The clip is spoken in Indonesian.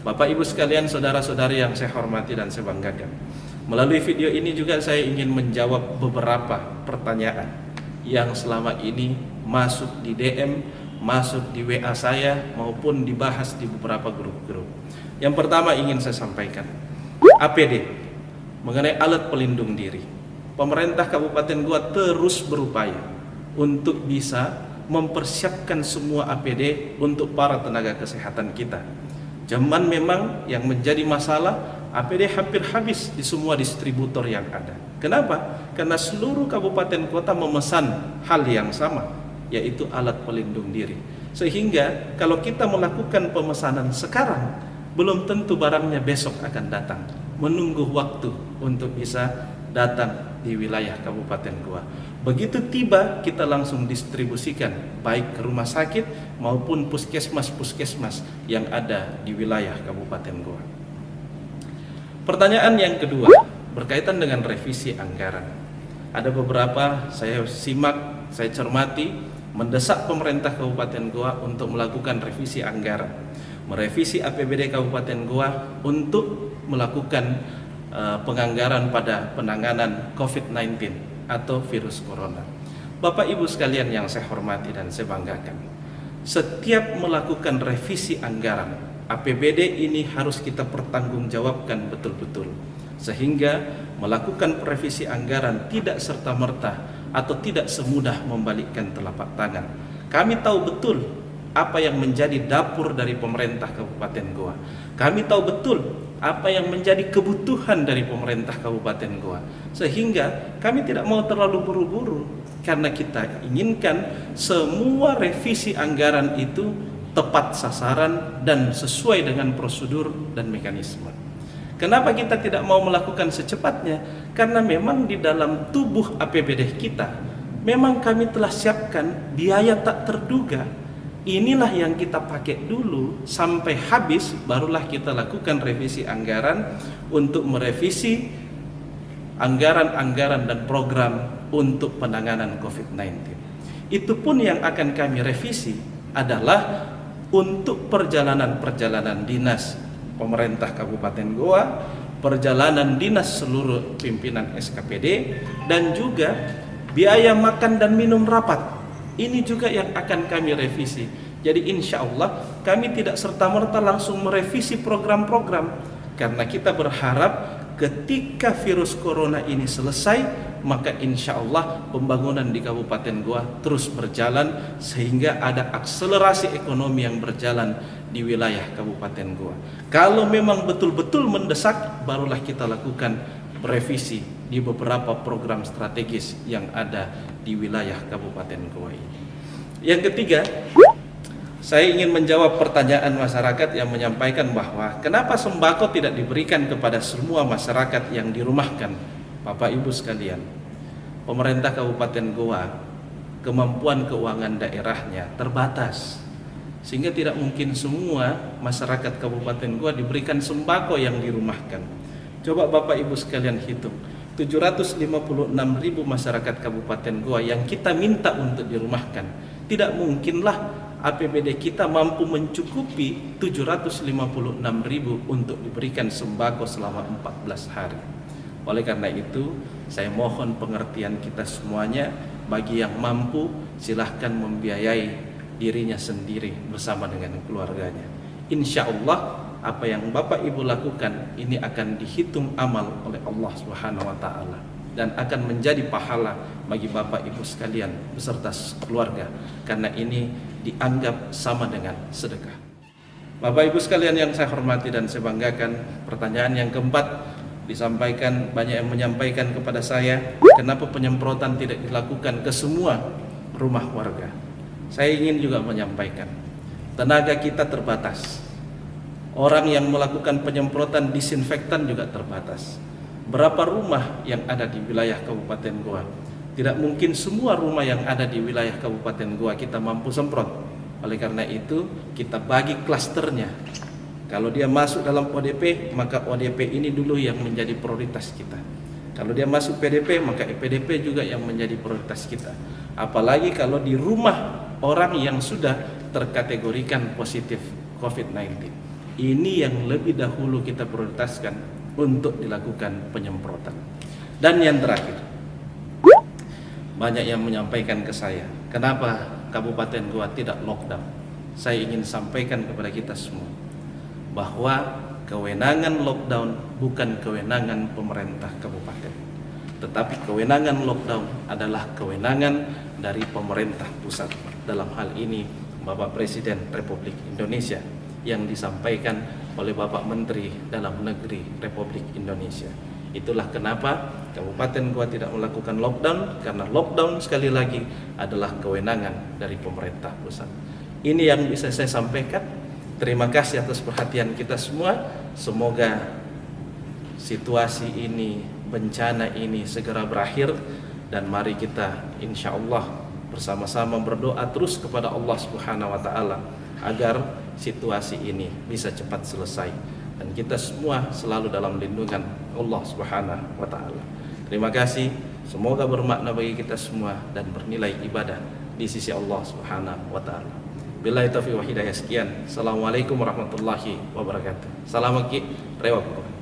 Bapak Ibu sekalian, saudara-saudari yang saya hormati dan saya banggakan, melalui video ini juga saya ingin menjawab beberapa pertanyaan yang selama ini masuk di DM, masuk di WA saya maupun dibahas di beberapa grup-grup. Yang pertama ingin saya sampaikan, APD mengenai alat pelindung diri. Pemerintah Kabupaten Goa terus berupaya untuk bisa mempersiapkan semua APD untuk para tenaga kesehatan kita. Cuman memang yang menjadi masalah, APD hampir habis di semua distributor yang ada. Kenapa? Karena seluruh kabupaten kota memesan hal yang sama, yaitu alat pelindung diri. Sehingga kalau kita melakukan pemesanan sekarang, belum tentu barangnya besok akan datang. Menunggu waktu untuk bisa datang di wilayah Kabupaten Goa. Begitu tiba, kita langsung distribusikan baik ke rumah sakit maupun puskesmas-puskesmas yang ada di wilayah Kabupaten Goa. Pertanyaan yang kedua berkaitan dengan revisi anggaran. Ada beberapa saya simak, saya cermati, mendesak pemerintah Kabupaten Goa untuk melakukan revisi anggaran, merevisi APBD Kabupaten Goa untuk melakukan penganggaran pada penanganan COVID-19 atau virus corona. Bapak Ibu sekalian yang saya hormati dan saya banggakan, setiap melakukan revisi anggaran APBD ini harus kita pertanggungjawabkan betul-betul, sehingga melakukan revisi anggaran tidak serta-merta atau tidak semudah membalikkan telapak tangan. Kami tahu betul apa yang menjadi dapur dari pemerintah Kabupaten Goa. Kami tahu betul apa yang menjadi kebutuhan dari pemerintah Kabupaten Goa. Sehingga kami tidak mau terlalu buru-buru, karena kita inginkan semua revisi anggaran itu tepat sasaran dan sesuai dengan prosedur dan mekanisme. Kenapa kita tidak mau melakukan secepatnya? Karena memang di dalam tubuh APBD kita, memang kami telah siapkan biaya tak terduga. Inilah yang kita pakai dulu sampai habis, barulah kita lakukan revisi anggaran untuk merevisi anggaran-anggaran dan program untuk penanganan COVID-19. Itu pun yang akan kami revisi adalah untuk perjalanan-perjalanan dinas pemerintah Kabupaten Goa, perjalanan dinas seluruh pimpinan SKPD, dan juga biaya makan dan minum rapat. Ini juga yang akan kami revisi. Jadi insya Allah kami tidak serta-merta langsung merevisi program-program, karena kita berharap ketika virus corona ini selesai, maka insya Allah pembangunan di Kabupaten Goa terus berjalan, sehingga ada akselerasi ekonomi yang berjalan di wilayah Kabupaten Goa. Kalau memang betul-betul mendesak, barulah kita lakukan revisi di beberapa program strategis yang ada di wilayah Kabupaten Goa ini. Yang ketiga, saya ingin menjawab pertanyaan masyarakat yang menyampaikan bahwa kenapa sembako tidak diberikan kepada semua masyarakat yang dirumahkan. Bapak Ibu sekalian, pemerintah Kabupaten Goa, kemampuan keuangan daerahnya terbatas, sehingga tidak mungkin semua masyarakat Kabupaten Goa diberikan sembako yang dirumahkan. Coba Bapak Ibu sekalian hitung, 756.000 masyarakat Kabupaten Goa yang kita minta untuk dirumahkan. Tidak mungkinlah APBD kita mampu mencukupi 756.000 untuk diberikan sembako selama 14 hari. Oleh karena itu, saya mohon pengertian kita semuanya. Bagi yang mampu, silahkan membiayai dirinya sendiri bersama dengan keluarganya. Insya Allah, apa yang Bapak Ibu lakukan ini akan dihitung amal oleh Allah Subhanahu wa Ta'ala, dan akan menjadi pahala bagi Bapak Ibu sekalian beserta keluarga, karena ini dianggap sama dengan sedekah. Bapak Ibu sekalian yang saya hormati dan saya banggakan, pertanyaan yang keempat disampaikan, banyak yang menyampaikan kepada saya, kenapa penyemprotan tidak dilakukan ke semua rumah warga. Saya ingin juga menyampaikan, tenaga kita terbatas. Orang yang melakukan penyemprotan disinfektan juga terbatas. Berapa rumah yang ada di wilayah Kabupaten Goa? Tidak mungkin semua rumah yang ada di wilayah Kabupaten Goa kita mampu semprot. Oleh karena itu, kita bagi klasternya. Kalau dia masuk dalam ODP, maka ODP ini dulu yang menjadi prioritas kita. Kalau dia masuk PDP, maka PDP juga yang menjadi prioritas kita. Apalagi kalau di rumah orang yang sudah terkategorikan positif COVID-19. ini yang lebih dahulu kita prioritaskan untuk dilakukan penyemprotan. Dan yang terakhir, banyak yang menyampaikan ke saya, kenapa Kabupaten Goa tidak lockdown? Saya ingin sampaikan kepada kita semua bahwa kewenangan lockdown bukan kewenangan pemerintah kabupaten, tetapi kewenangan lockdown adalah kewenangan dari pemerintah pusat. Dalam hal ini Bapak Presiden Republik Indonesia, yang disampaikan oleh Bapak Menteri Dalam Negeri Republik Indonesia. Itulah kenapa Kabupaten Goa tidak melakukan lockdown, karena lockdown sekali lagi adalah kewenangan dari pemerintah pusat. Ini yang bisa saya sampaikan. Terima kasih atas perhatian kita semua. Semoga situasi ini, bencana ini segera berakhir, dan mari kita insya Allah bersama-sama berdoa terus kepada Allah Subhanahu wa Ta'ala agar situasi ini bisa cepat selesai dan kita semua selalu dalam lindungan Allah Subhanahu wa Ta'ala. Terima kasih, semoga bermakna bagi kita semua dan bernilai ibadah di sisi Allah Subhanahu wa Ta'ala. Billahi taufiq wa hidayah. Sekian. Assalamualaikum warahmatullahi wabarakatuh. Salam aki rewa.